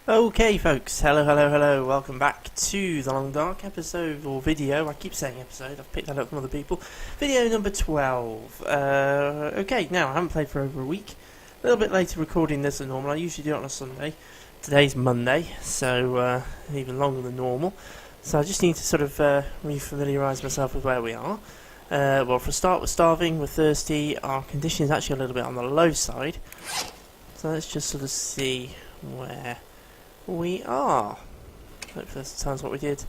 Okay, folks, hello, welcome back to the Long Dark episode, or video. I keep saying episode, I've picked that up from other people. Video number 12. Okay, now, I haven't played for over a week. A little bit later recording this than normal. I usually do it on a Sunday. Today's Monday, so even longer than normal. So I just need to sort of re-familiarise myself with where we are. Well, for a start, we're starving, we're thirsty, our condition is actually a little bit on the low side. So let's just sort of see where we are. Hopefully this tells what we did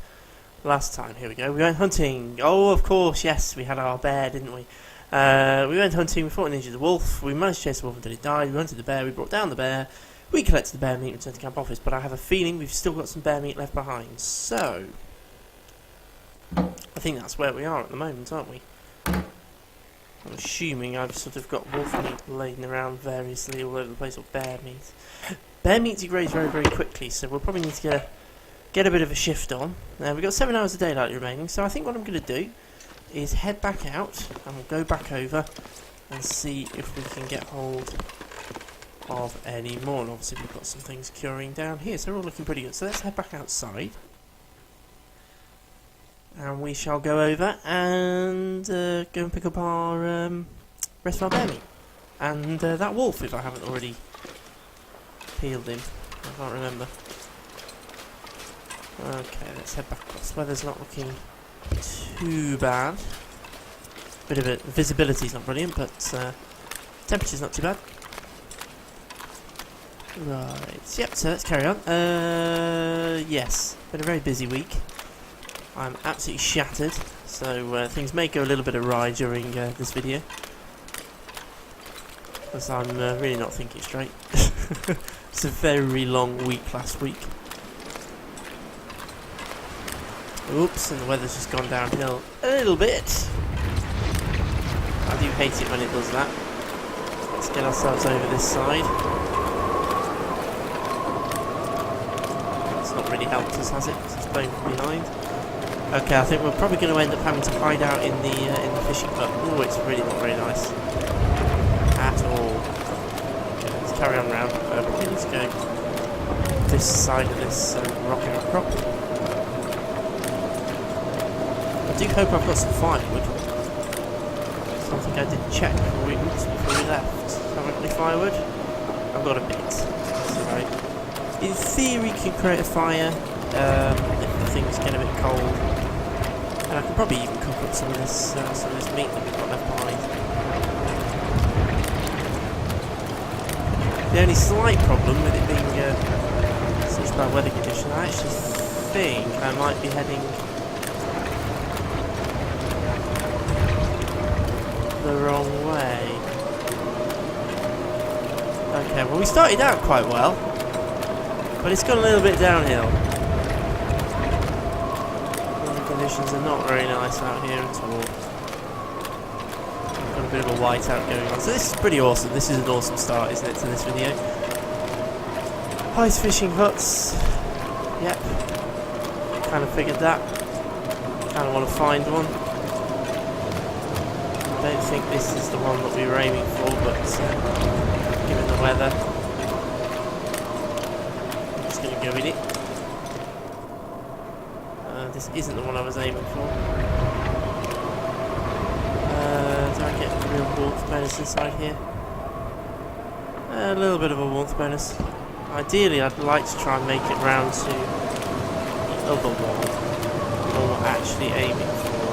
last time. Here we go. We went hunting. Oh, of course, yes. We had our bear, didn't we? We went hunting. We fought an injured wolf. We managed to chase the wolf until it died. We hunted the bear. We brought down the bear. We collected the bear meat and returned to camp office. But I have a feeling we've still got some bear meat left behind. So, I think that's where we are at the moment, aren't we? I'm assuming I've sort of got wolf meat laden around variously all over the place, or bear meat. Bear meat degrades very, very quickly, so we'll probably need to get a bit of a shift on. We've got 7 hours of daylight remaining, so I think what I'm going to do is head back out, and we'll go back over and see if we can get hold of any more. And obviously we've got some things curing down here, so they're all looking pretty good. So let's head back outside, and we shall go over and go and pick up our rest of our bear meat. And that wolf, if I haven't already peeled him. I can't remember. Okay, let's head back across. Weather's not looking too bad. Bit of it, visibility's not brilliant, but temperature's not too bad. Right, yep, so let's carry on. Yes, been a very busy week. I'm absolutely shattered, so things may go a little bit awry during this video. Because I'm really not thinking straight. It's a very long week last week. Oops, and the weather's just gone downhill a little bit. I do hate it when it does that. Let's get ourselves over this side. It's not really helped us, has it? It's blowing from behind. Okay, I think we're probably going to end up having to hide out in the fishing hut. Oh, it's really not very nice at all. Okay, let's carry on round. Okay, let's go this side of this rock outcrop. I do hope I've got some firewood. Something I did check before we left. Haven't got any firewood? I've got a bit. That's alright. In theory, you can create a fire if things get a bit cold. And I can probably even cook up some of this meat that we've got left behind. The only slight problem with it being such bad weather conditions, I actually think I might be heading the wrong way. Okay, well we started out quite well, but it's gone a little bit downhill. The conditions are not very nice out here at all. Got a bit of a whiteout going on, so this is pretty awesome. This is an awesome start, isn't it, to this video? Ice fishing huts. Yep. Kind of figured that. Kind of want to find one. I don't think this is the one that we were aiming for, but given the weather, I'm just going to go with it. This isn't the one I was aiming for. Do I get a real warmth bonus inside here? A little bit of a warmth bonus. Ideally, I'd like to try and make it round to the other one, or we're actually aiming for.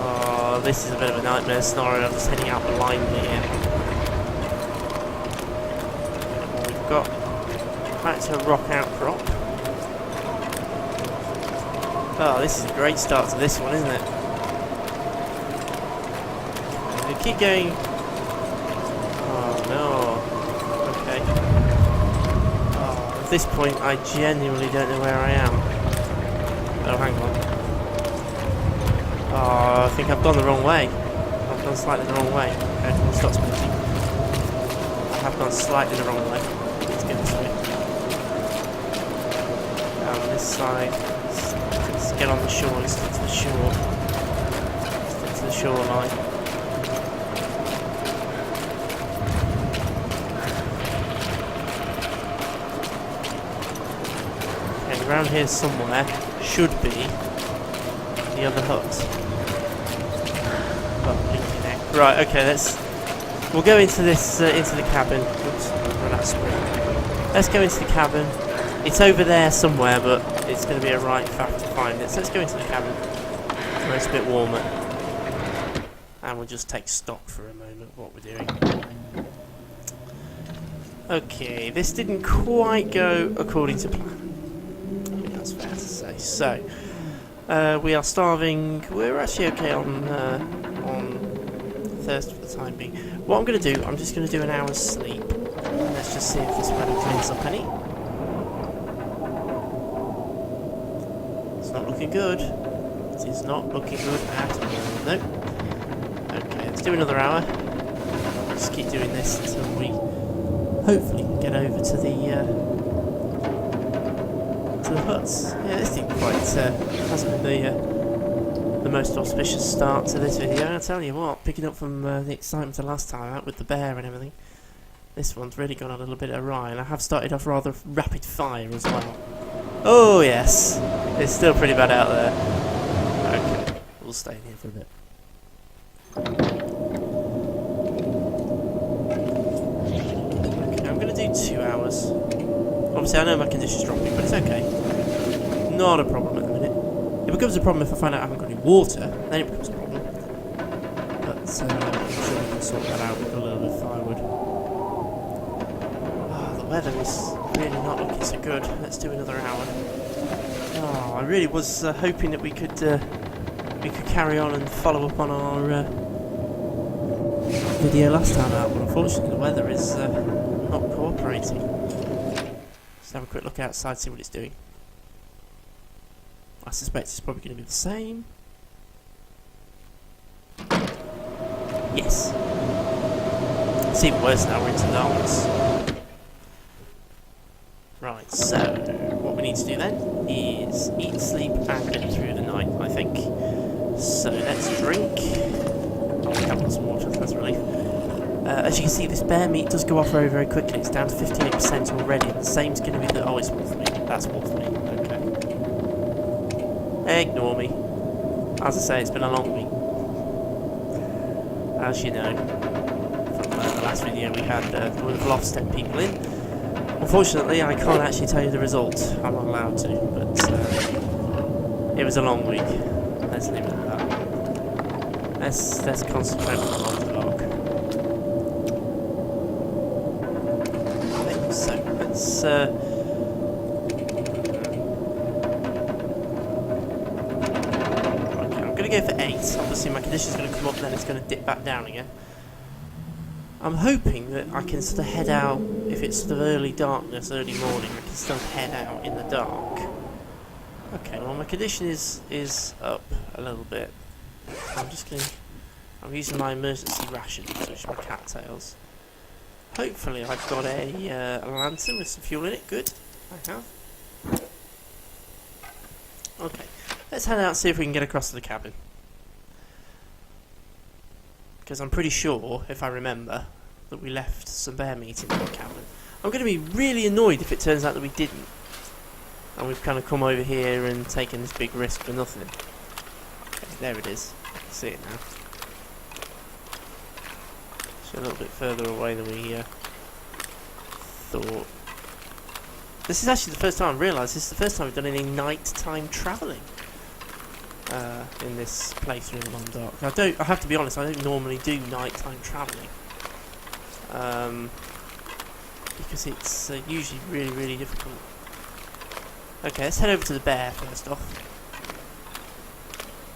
Oh, this is a bit of a nightmare scenario. I'm just heading out blindly here. We've got back to a rock outcrop. Oh, this is a great start to this one, isn't it? We keep going. Oh no. Okay. Oh, at this point, I genuinely don't know where I am. Oh, hang on. Oh, I think I've gone the wrong way. I've gone slightly the wrong way. Okay, we'll stop sprinting. I have gone slightly the wrong way. Let's get this way. Down this side. Let's get on the shore. Let's get to the shore. Let's get to the shoreline. around here somewhere should be the other hut. Oh, blinking neck. Right, okay, we'll go into this, into the cabin. Oops, run out of spring. Let's go into the cabin. It's over there somewhere, but it's going to be a right faff to find it. So let's go into the cabin where it's a bit warmer. And we'll just take stock for a moment of what we're doing. Okay, this didn't quite go according to plan. I think that's fair to say. So, we are starving. We're actually okay on thirst for the time being. What I'm going to do, I'm just going to do an hour's sleep. Let's just see if this weather cleans up any. It's not looking good. It is not looking good at all. Nope. Okay, let's do another hour. Just keep doing this until we hopefully can get over to the huts. Yeah, this didn't quite hasn't been the most auspicious start to this video. I'll tell you what, picking up from the excitement of last time out with the bear and everything, this one's really gone a little bit awry, and I have started off rather rapid fire as well. Oh yes, it's still pretty bad out there. Okay, we'll stay in here for a bit. Okay, I'm going to do 2 hours. Obviously I know my condition's dropping, but it's okay. Not a problem at the minute. It becomes a problem if I find out I haven't got any water, then it becomes a problem. But I'm sure we can sort that out with a little bit of firewood. Oh, the weather is really not looking so good. Let's do another hour. Oh, I really was hoping that we could carry on and follow up on our video last time out, but unfortunately the weather is not cooperating. Let's have a quick look outside, see what it's doing. I suspect it's probably going to be the same. Yes. It's even worse now, we're into darkness. Right, so what we need to do then is eat, sleep, and get through the night, I think. So let's drink. Oh, we have got some water, that's a relief. As you can see, this bear meat does go off very, very quickly. It's down to 58% already, and the same's going to be the... Oh, it's wolf meat. That's wolf meat. Okay. Ignore me. As I say, it's been a long week. As you know, from the last video we had, we would have lost 10 people in. Unfortunately, I can't actually tell you the result. I'm not allowed to, but it was a long week. Let's leave it at that. Let's concentrate on the long vlog. Okay, so let's okay, I'm gonna go for 8. Obviously my condition's gonna come up, then it's gonna dip back down again. I'm hoping that I can sort of head out, if it's sort of early darkness, early morning, I can still head out in the dark. Okay, well my condition is up a little bit. I'm using my emergency ration, which is my cattails. Hopefully I've got a lantern with some fuel in it. Good, I have. Okay, let's head out and see if we can get across to the cabin. Because I'm pretty sure, if I remember, that we left some bear meat in the cabin. I'm going to be really annoyed if it turns out that we didn't. And we've kind of come over here and taken this big risk for nothing. Okay, there it is. I can see it now. It's a little bit further away than we thought. This is actually the first time I've realised, this is the first time we've done any nighttime travelling. In this playthrough in Long Dark. I have to be honest, I don't normally do nighttime travelling. Because it's usually really, really difficult. Okay, let's head over to the bear first off.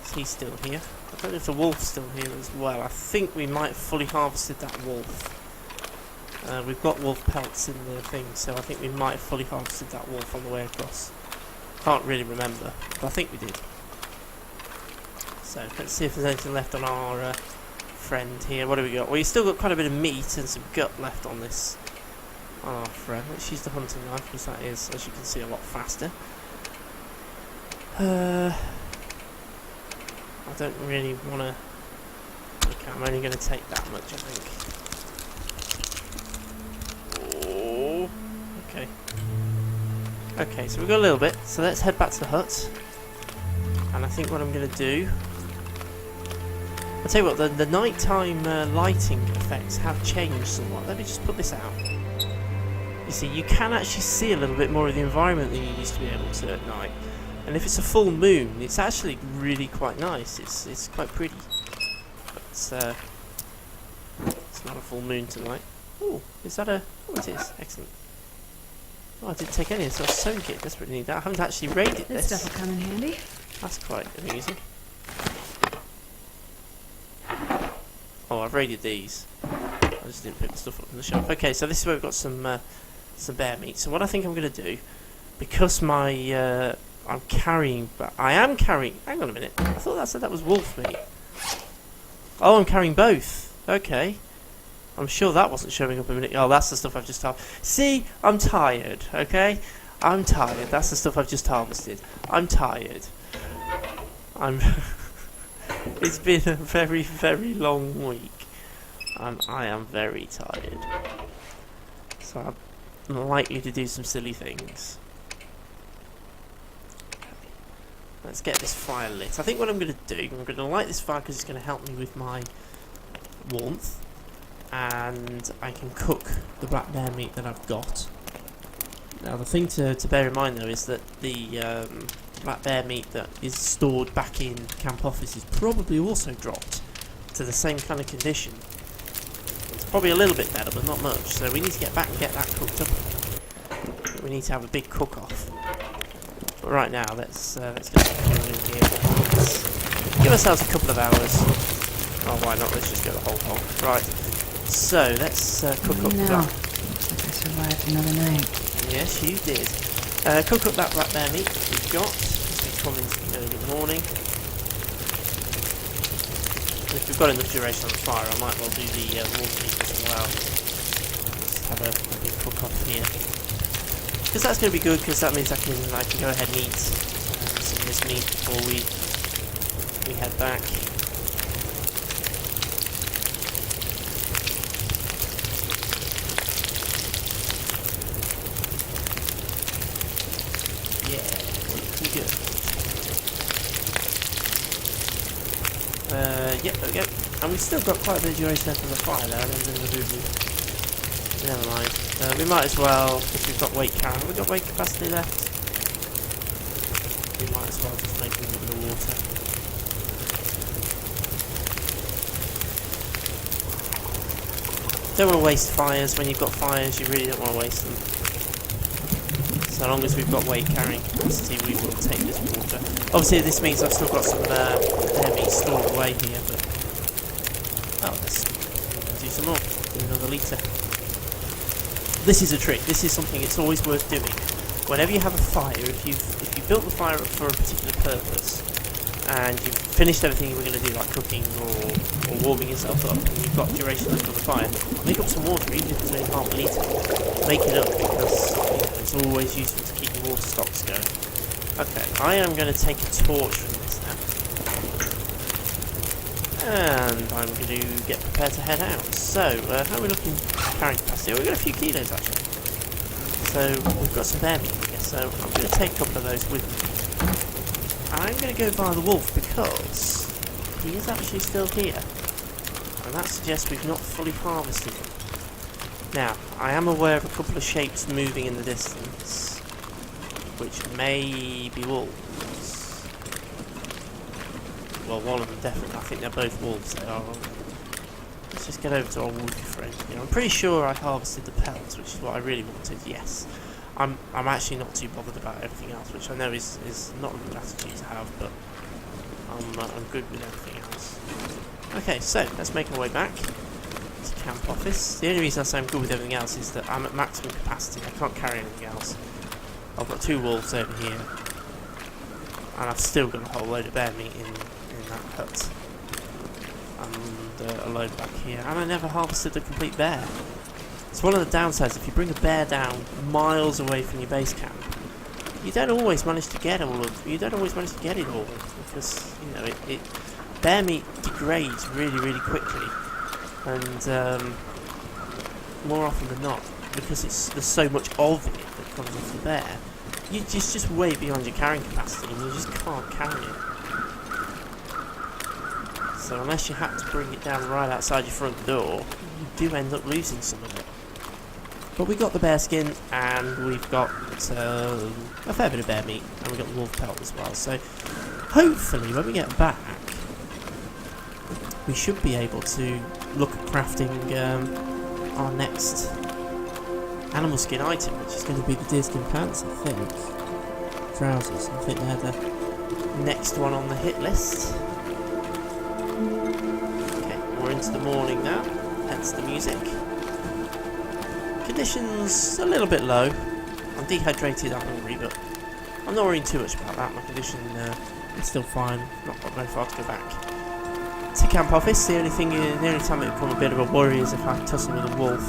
Is he still here? I don't know if the wolf's still here as well. I think we might have fully harvested that wolf. We've got wolf pelts in the thing, so I think we might have fully harvested that wolf on the way across. Can't really remember, but I think we did. So let's see if there's anything left on our friend here. What do we got? Well, we've still got quite a bit of meat and some gut left on this. On our friend. Let's use the hunting knife because that is, as you can see, a lot faster. I don't really want to... Okay, I'm only going to take that much, I think. Oh, okay. Okay, so we've got a little bit, so let's head back to the hut. And I think what I'm going to do... I'll tell you what, the nighttime lighting effects have changed somewhat. Let me just put this out. You see, you can actually see a little bit more of the environment than you used to be able to at night. And if it's a full moon, it's actually really quite nice. It's quite pretty. But it's not a full moon tonight. Oh, is that a... Oh, it is. Excellent. Oh, I didn't take any, so I was sewing kit. Desperately need that. I haven't actually raided this. This stuff will come in handy. That's quite amusing. Oh, I've raided these. I just didn't pick the stuff up from the shop. Okay, so this is where we've got some bear meat. So what I think I'm going to do, because my I'm carrying, but I am carrying. Hang on a minute. I thought that said that was wolf meat. Oh, I'm carrying both. Okay. I'm sure that wasn't showing up a minute. Oh, that's the stuff I've just harvested. See, I'm tired. Okay, I'm tired. That's the stuff I've just harvested. I'm tired. It's been a very, very long week, and I am very tired. So I'm likely to do some silly things. Let's get this fire lit. I think what I'm going to do, I'm going to light this fire because it's going to help me with my warmth, and I can cook the black bear meat that I've got. Now the thing to bear in mind though is that the black bear meat that is stored back in camp office is probably also dropped to the same kind of condition. It's probably a little bit better, but not much. So we need to get back and get that cooked up. We need to have a big cook-off. But right now, let's get something in here. Let's give ourselves a couple of hours. Oh, why not? Let's just go the whole hog. Right. So let's cook up that. Looks like I survived another night. Yes, you did. Cook up that black bear meat that we've got. We come in early in the morning. And if we've got enough duration on the fire, I might well do the wolf meat as well. Just have a big cook off here. Because that's going to be good, because that means I can go ahead and eat some of this meat before we head back. Good. Yep, there we go. And we've still got quite a bit of duration left on the fire there. I don't think we'll do. Never mind. We might as well, if we've got weight carrying. Have we got weight capacity left? We might as well just make a little bit of water. Don't want to waste fires. When you've got fires, you really don't want to waste them. So long as we've got weight carrying capacity, we will take this water. Obviously, this means I've still got some bear meat stored away here, but let's do some more. Do another litre. This is a trick. This is something it's always worth doing. Whenever you have a fire, if you've built the fire up for a particular purpose, and you've finished everything you were going to do, like cooking or warming yourself up, and you've got duration left on the fire, make up some water, even if it's only half a litre. Make it up, because it's always useful to keep your water stocks going. Okay, I am going to take a torch from this now. And I'm going to get prepared to head out. So, how are we looking carrying capacity? Oh, we've got a few kilos actually. So, we've got some bear meat here, so I'm going to take a couple of those with me. I'm going to go by the wolf because he is actually still here. And that suggests we've not fully harvested him. Now, I am aware of a couple of shapes moving in the distance, which may be wolves. Well, one of them definitely. I think they're both wolves. They are. Let's just get over to our wolfy friend here. I'm pretty sure I harvested the pelts, which is what I really wanted. Yes, I'm actually not too bothered about everything else, which I know is not a good attitude to have, but I'm good with everything else. Okay, so let's make our way back. Camp office. The only reason I say I'm good with everything else is that I'm at maximum capacity. I can't carry anything else. I've got 2 wolves over here, and I've still got a whole load of bear meat in that hut, and a load back here. And I never harvested a complete bear. It's one of the downsides. If you bring a bear down miles away from your base camp, you don't always manage to get You don't always manage to get it all, because bear meat degrades really, really quickly. And more often than not, because there's so much of it that comes off the bear, It's just way beyond your carrying capacity, and you just can't carry it. So unless you have to bring it down right outside your front door, you do end up losing some of it. But we got the bear skin, and we've got a fair bit of bear meat, and we've got the wolf pelt as well. So hopefully when we get back, we should be able to look at crafting our next animal skin item, which is going to be the deerskin pants, I think. Trousers, I think they're the next one on the hit list. Okay, we're into the morning now, hence the music. Conditions a little bit low. I'm dehydrated, I'm hungry, but I'm not worrying too much about that. My condition is still fine. Not got very far to go back to camp office. The only time it become a bit of a worry is if I tussle with a wolf.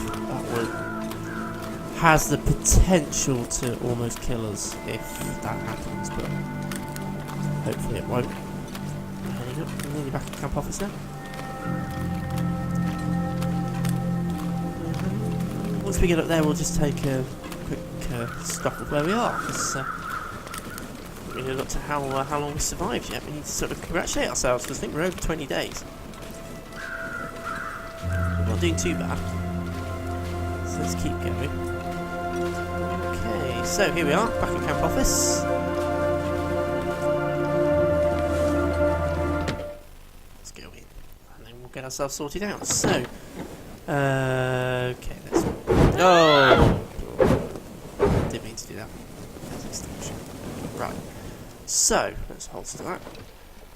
That has the potential to almost kill us if that happens, but hopefully it won't. I'm heading up. I'm nearly back at camp office now. Once we get up there, we'll just take a quick stock of where we are, because we haven't really looked at how long we survived yet. We need to sort of congratulate ourselves, because I think we're over 20 days. We're not doing too bad. So let's keep going. Okay, so here we are, back in camp office. Let's go in, and then we'll get ourselves sorted out. So, okay, let's... Oh! Didn't mean to do that. Right. So, let's hold to that.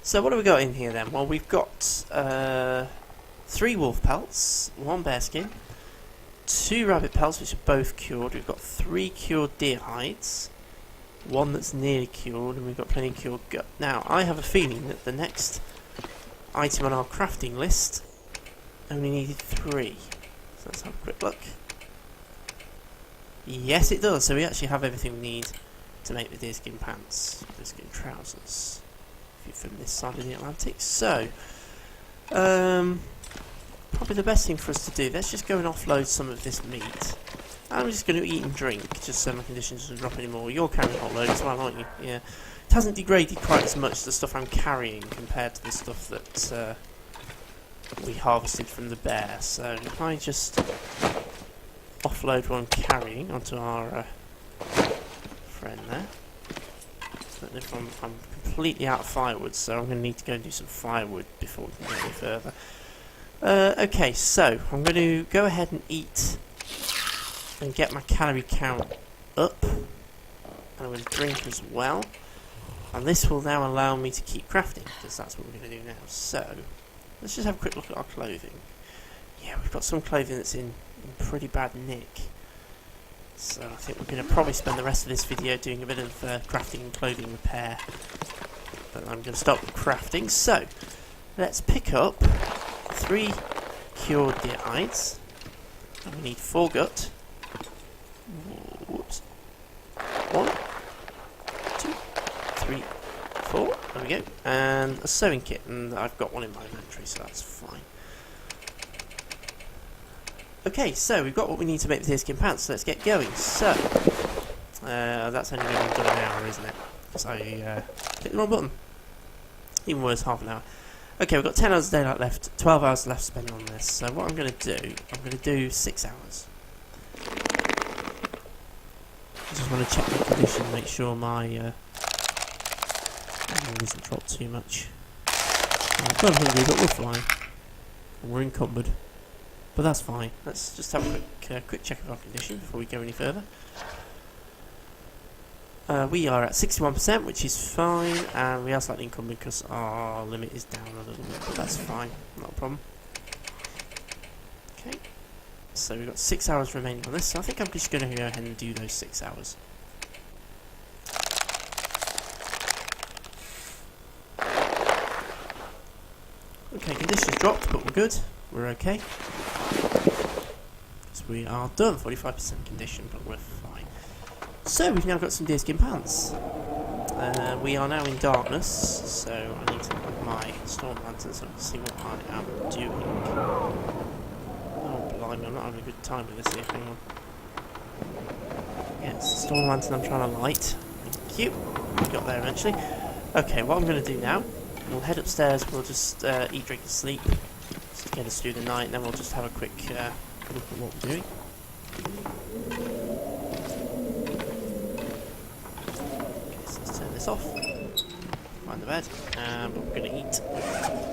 So, what have we got in here then? Well, we've got 3 wolf pelts, 1 bear skin, 2 rabbit pelts, which are both cured. We've got 3 cured deer hides, 1 that's nearly cured, and we've got plenty of cured gut. Now, I have a feeling that the next item on our crafting list only needed 3. So let's have a quick look. Yes, it does. So we actually have everything we need to make the deerskin pants, deerskin trousers, if you're from this side of the Atlantic. So, probably the best thing for us to do, let's just go and offload some of this meat. I'm just going to eat and drink, just so my conditions don't drop anymore. You're carrying a whole load as well, aren't you? Yeah. It hasn't degraded quite as much, the stuff I'm carrying, compared to the stuff that we harvested from the bear. So if I just offload what I'm carrying onto our friend there. So if I'm completely out of firewood, so I'm going to need to go and do some firewood before we can go any further. Okay, so I'm going to go ahead and eat and get my calorie count up. And I'm going to drink as well. And this will now allow me to keep crafting, because that's what we're going to do now. So, let's just have a quick look at our clothing. Yeah, we've got some clothing that's in pretty bad nick. So I think we're going to probably spend the rest of this video doing a bit of crafting and clothing repair. But I'm going to stop crafting. So, let's pick up 3 cured deer hides. And we need 4 gut. Whoops. 1, 2, 3, 4. There we go. And a sewing kit. And I've got one in my inventory, so that's fine. Okay, so we've got what we need to make the deerskin pants, so let's get going. So, that's only going to be done an hour, isn't it? So I clicked the wrong button. Even worse, half an hour. Okay, we've got 10 hours of daylight left, 12 hours left spent on this. So what I'm going to do, I'm going to do 6 hours. I just want to check the condition, make sure my doesn't drop too much. I'm kind of hungry, but we're fine. We're encumbered. But that's fine. Let's just have a quick check of our condition before we go any further. We are at 61%, which is fine, and we are slightly encumbered because our limit is down a little bit, but that's fine, not a problem. Okay, so we've got 6 hours remaining on this, so I think I'm just going to go ahead and do those 6 hours. Okay, conditions dropped, but we're good. We're okay. So we are done, 45% condition, but we're fine. So we've now got some deerskin pants. We are now in darkness, so I need to have my storm lantern so I can see what I am doing. Oh blimey, I'm not having a good time with this here, hang on. Yeah, it's the storm lantern I'm trying to light. Thank you. Got there eventually. Okay, what I'm going to do now, we'll head upstairs, we'll just eat, drink and sleep, just to get us through the night, and then we'll just have a quick look at what we're doing. Okay, so let's turn this off. Find the bed, but we're going to eat,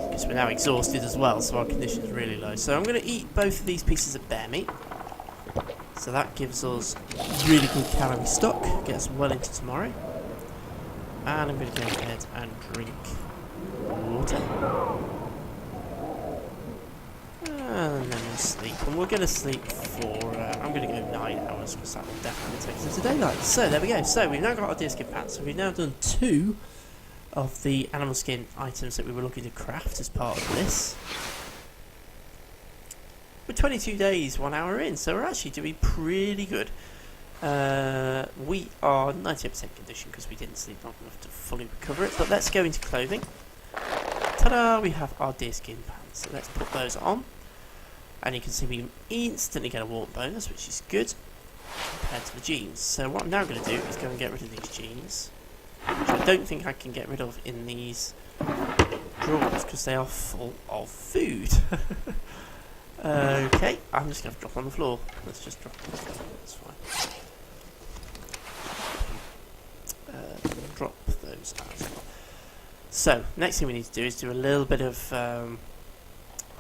because we're now exhausted as well, so our condition is really low. So I'm going to eat both of these pieces of bear meat. So that gives us really good calorie stock, gets us well into tomorrow. And I'm going to go ahead and drink water. And then we'll sleep. And we're going to sleep for, I'm going to go 9 hours, because that will definitely take us into daylight. So there we go. So we've now got our deerskin pants. So we've now done 2 of the animal skin items that we were looking to craft as part of this. We're 22 days, 1 hour in, so we're actually doing pretty good. We are 90% condition because we didn't sleep long enough to fully recover it, but let's go into clothing. Ta-da! We have our deerskin pants, so let's put those on. And you can see we instantly get a warmth bonus, which is good, compared to the jeans. So what I'm now going to do is go and get rid of these jeans, which I don't think I can get rid of in these drawers because they are full of food. Okay, I'm just going to drop on the floor. Let's just drop on the floor, that's fine. Drop those out as well. So, next thing we need to do is do a little bit of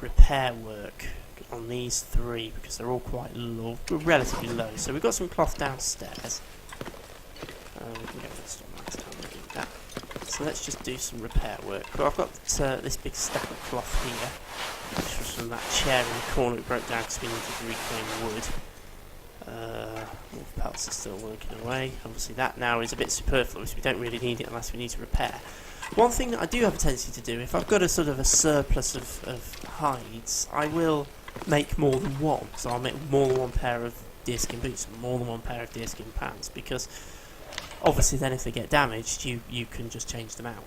repair work on these 3 because they're all quite low, relatively low. So we've got some cloth downstairs. We can get this on that, I'll do that. So let's just do some repair work. But I've got this big stack of cloth here, which was from that chair in the corner. It broke down because we needed to reclaim wood. Wolf pelts are still working away. Obviously that now is a bit superfluous. We don't really need it unless we need to repair. One thing that I do have a tendency to do, if I've got a sort of a surplus of hides, I will make more than one. So I'll make more than one pair of deerskin boots and more than one pair of deerskin pants, because obviously then if they get damaged, you can just change them out.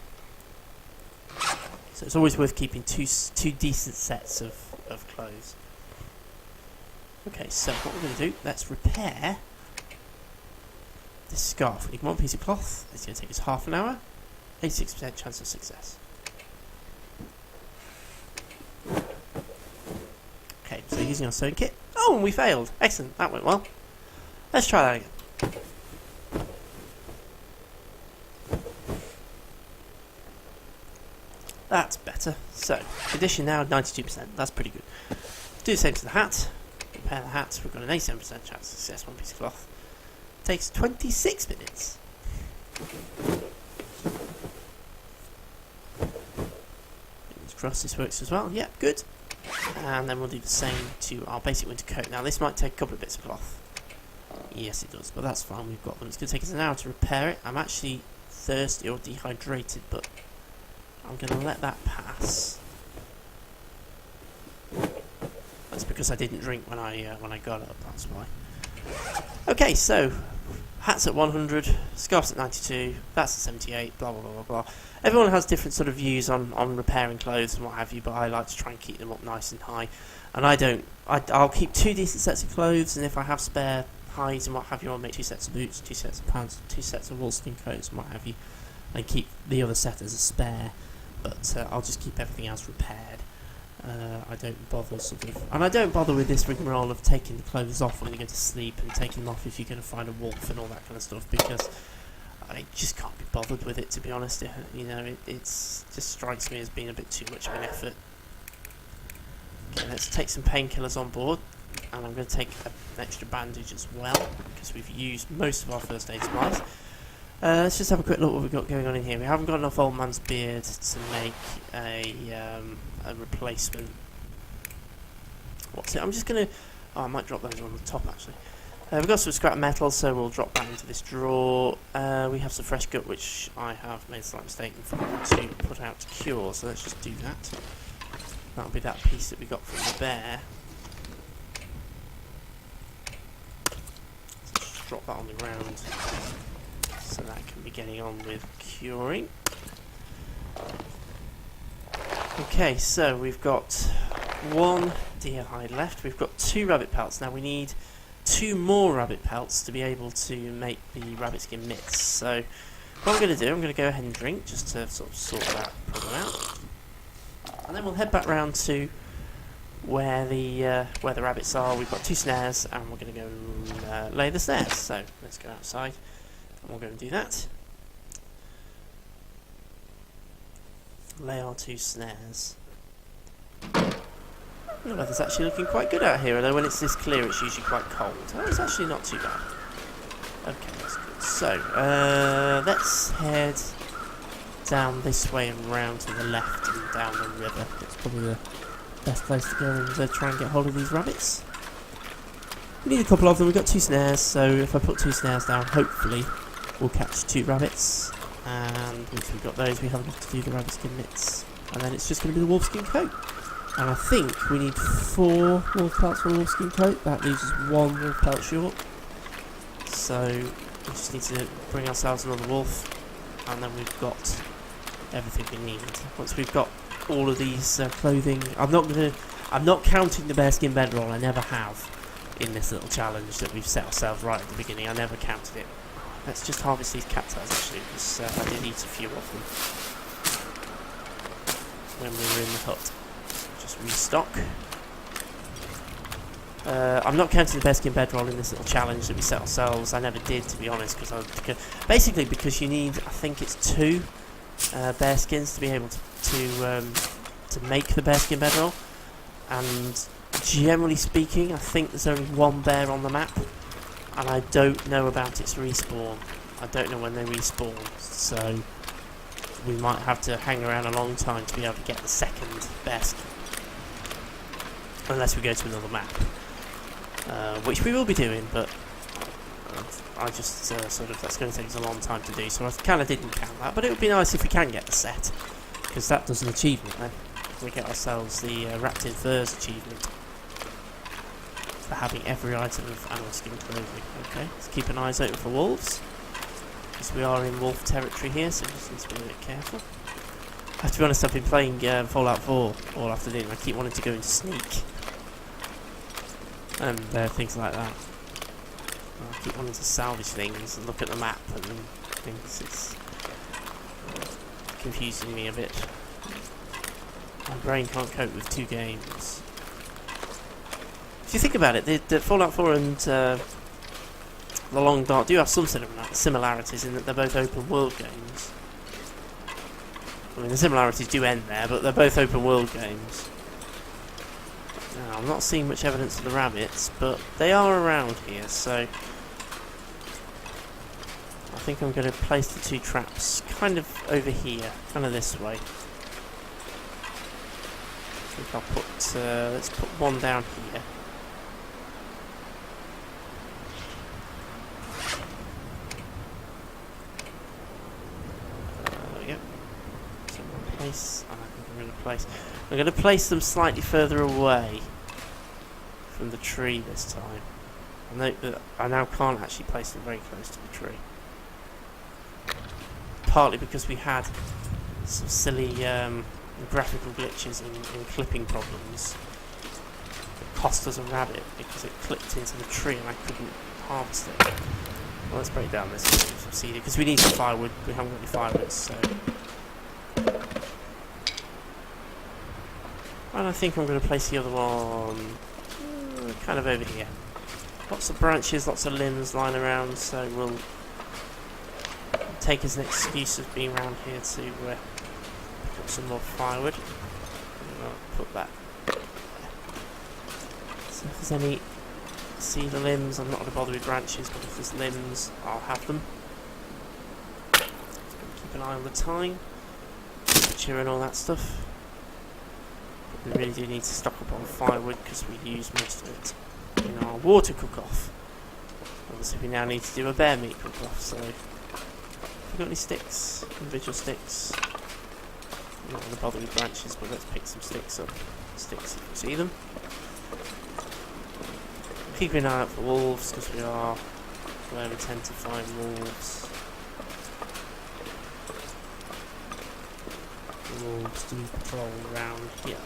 So it's always worth keeping two decent sets of clothes. Okay, so what we're going to do, let's repair this scarf. We need 1 piece of cloth. It's going to take us half an hour. 86% chance of success. Okay, so using our sewing kit. Oh, and we failed. Excellent, that went well. Let's try that again. That's better. So, condition now 92%. That's pretty good. Do the same to the hat. Repair the hat. We've got an 87% chance of success. 1 piece of cloth. Takes 26 minutes. Fingers crossed this works as well. Yeah, good. And then we'll do the same to our basic winter coat. Now, this might take a couple of bits of cloth. Yes, it does, but that's fine. We've got them. It's going to take us an hour to repair it. I'm actually thirsty or dehydrated, but I'm going to let that pass. That's because I didn't drink when I got up. That's why. Okay, so hats at 100, scarves at 92, that's at 78. Blah blah blah blah blah. Everyone has different sort of views on repairing clothes and what have you, but I like to try and keep them up nice and high. And I don't. I'll keep 2 decent sets of clothes, and if I have spare hides and what have you, I'll make 2 sets of boots, 2 sets of pants, 2 sets of woolskin coats and what have you, and keep the other set as a spare. But I'll just keep everything else repaired. I don't bother and I don't bother with this rigmarole of taking the clothes off when you go to sleep and taking them off if you're going to find a wolf and all that kind of stuff, because I just can't be bothered with it, to be honest. You know, it's just strikes me as being a bit too much of an effort. Okay, let's take some painkillers on board, and I'm going to take an extra bandage as well because we've used most of our first aid supplies. Let's just have a quick look what we've got going on in here. We haven't got enough old man's beard to make a replacement. What's it? I'm just going to... Oh, I might drop those on the top, actually. We've got some scrap metal, so we'll drop that into this drawer. We have some fresh gut, which I have made a slight mistake and forgot to put out to cure, so let's just do that. That'll be that piece that we got from the bear. So just drop that on the ground, so that can be getting on with curing. Okay, so we've got 1 deer hide left. We've got 2 rabbit pelts. Now we need 2 more rabbit pelts to be able to make the rabbit skin mitts. So What I'm going to do, I'm going to go ahead and drink just to sort of sort that problem out, and then we'll head back round to where the rabbits are. We've got 2 snares, and we're going to go lay the snares. So let's go outside, and we'll go and do that. Lay our 2 snares. The weather's actually looking quite good out here, although when it's this clear it's usually quite cold. Oh, it's actually not too bad. Okay, that's good. So, let's head down this way and round to the left and down the river. It's probably the best place to go and try and get hold of these rabbits. We need a couple of them. We've got 2 snares, so if I put 2 snares down, hopefully we'll catch 2 rabbits. And once we've got those, we have enough to do the rabbit skin mitts. And then it's just going to be the wolfskin coat. And I think we need 4 wolf pelts for a wolfskin coat. That leaves us 1 wolf pelt short. So we just need to bring ourselves another wolf, and then we've got everything we need. Once we've got all of these clothing, I'm not counting the bearskin bedroll. I never have in this little challenge that we've set ourselves right at the beginning. I never counted it. Let's just harvest these cacti actually, because I did eat a few of them when we were in the hut. Just restock. I'm not counting the bearskin bedroll in this little challenge that we set ourselves. I never did, to be honest, basically because you need, I think it's 2 bearskins to be able to make the bearskin bedroll. And generally speaking, I think there's only 1 bear on the map, and I don't know about its respawn. I don't know when they respawn, so we might have to hang around a long time to be able to get the 2nd bearskin. Unless we go to another map, which we will be doing, but I just that's going to take us a long time to do, so I kind of didn't count that. But it would be nice if we can get the set, because that does an achievement then. We get ourselves the Wrapped in Furs achievement for having every item of animal skin clothing. Okay, let's keep an eye open for wolves, because we are in wolf territory here, so we just need to be a bit careful. To be honest, I've been playing Fallout 4 all afternoon. I keep wanting to go into sneak and things like that. I keep wanting to salvage things and look at the map and things. It's confusing me a bit. My brain can't cope with 2 games. If you think about it, the Fallout 4 and The Long Dark do have some similarities in that they're both open world games. I mean, the similarities do end there, but they're both open world games. Now, I'm not seeing much evidence of the rabbits, but they are around here, so I think I'm going to place the 2 traps kind of over here, kind of this way. I think I'll put, let's put 1 down here. I'm going to place them slightly further away from the tree this time. I note that I now can't actually place them very close to the tree. Partly because we had some silly graphical glitches and clipping problems that cost us a rabbit because it clipped into the tree and I couldn't harvest it. Well, let's break down this seed because we need some firewood. We haven't got any firewood, so. And I think I'm going to place the other one kind of over here. Lots of branches, lots of limbs lying around, so we'll take as an excuse of being around here to pick up some more firewood. And I'll put that there. So if there's any cedar limbs, I'm not going to bother with branches, but if there's limbs, I'll have them. Keep an eye on the time, temperature and all that stuff. We really do need to stock up on firewood because we use most of it in our water cook-off. Obviously we now need to do a bear meat cook-off, so have we got any sticks? Individual sticks? I'm not going to bother with branches, but let's pick some sticks up. Sticks if we see them. Keep an eye out for wolves because we are where we tend to find wolves. The wolves do patrol around here.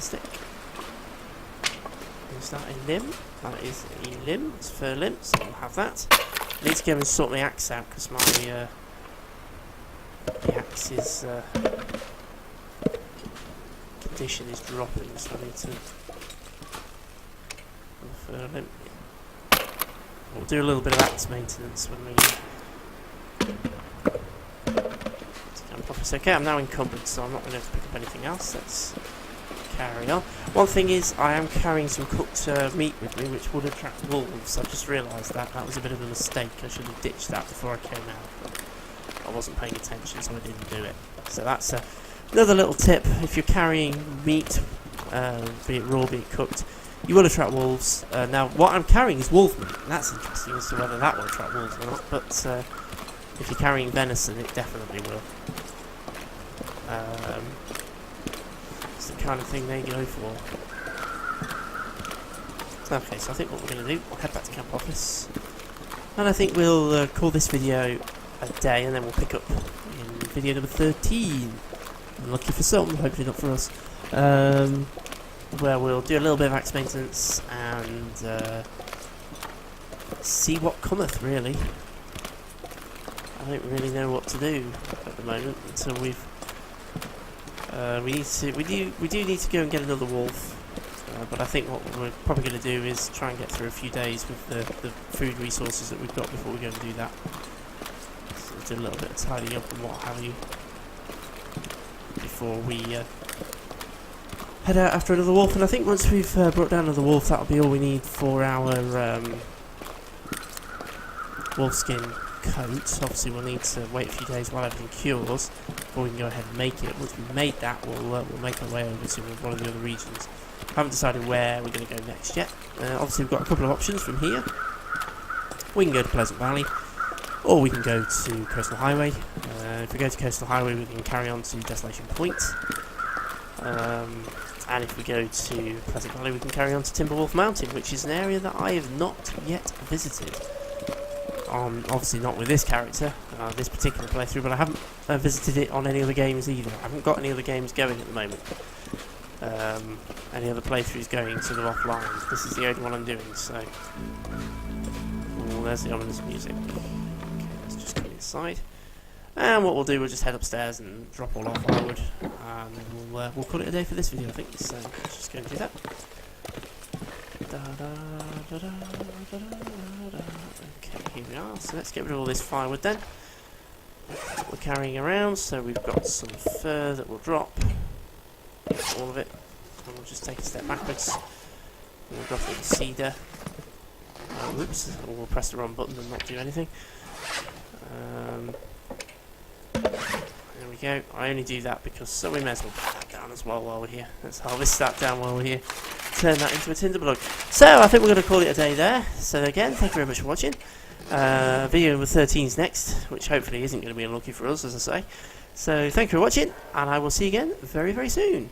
the stick. Is that a limb? That is a limb. It's fur limb, so we'll have that. I need to go and sort my axe out because my the axe's condition is dropping, so I need to fur limb. We'll do a little bit of axe maintenance when we It's okay, I'm now encumbered, so I'm not going to pick up anything else. Let's carry on. One thing is, I am carrying some cooked meat with me, which would attract wolves. I just realised that. That was a bit of a mistake. I should have ditched that before I came out. But I wasn't paying attention, so I didn't do it. So that's another little tip. If you're carrying meat, be it raw, be it cooked, you will attract wolves. Now, what I'm carrying is wolf meat, and that's interesting as to whether that will attract wolves or not. But if you're carrying venison, it definitely will. It's the kind of thing they go for. Okay, so I think what we're going to do, we'll head back to camp office, and I think we'll call this video a day, and then we'll pick up in video number 13. Lucky for some, hopefully not for us. Where we'll do a little bit of axe maintenance and see what cometh. Really, I don't really know what to do at the moment until we've. We do need to go and get another wolf, but I think what we're probably going to do is try and get through a few days with the food resources that we've got before we go and do that. So we'll do a little bit of tidying up and what have you before we head out after another wolf. And I think once we've brought down another wolf, that'll be all we need for our wolfskin coat. Obviously we'll need to wait a few days while everything cures before we can go ahead and make it. Once we've made that, we'll make our way over to one of the other regions. Haven't decided where we're going to go next yet. Obviously we've got a couple of options from here. We can go to Pleasant Valley, or we can go to Coastal Highway. If we go to Coastal Highway, we can carry on to Desolation Point. And if we go to Pleasant Valley, we can carry on to Timberwolf Mountain, which is an area that I have not yet visited. Obviously not with this character, this particular playthrough, but I haven't visited it on any other games either. I haven't got any other games going at the moment. Any other playthroughs going sort of offline. This is the only one I'm doing, so... Oh, there's the ominous music. Okay, let's just come inside. And what we'll do, we'll just head upstairs and drop all our firewood. And we'll call it a day for this video, I think. So let's just go and do that. Okay, here we are. So let's get rid of all this firewood then. We're carrying around, so we've got some fur that will drop. All of it. And we'll just take a step backwards. We'll drop all the cedar. Whoops, we'll press the wrong button and not do anything. There we go. I only do that because so we may as well put that down as well while we're here. Let's harvest that down while we're here. Turn that into a tinder plug. So I think we're going to call it a day there. So again, thank you very much for watching. Video number 13 is next, which hopefully isn't going to be unlucky for us, as I say. So thank you for watching, and I will see you again very, very soon.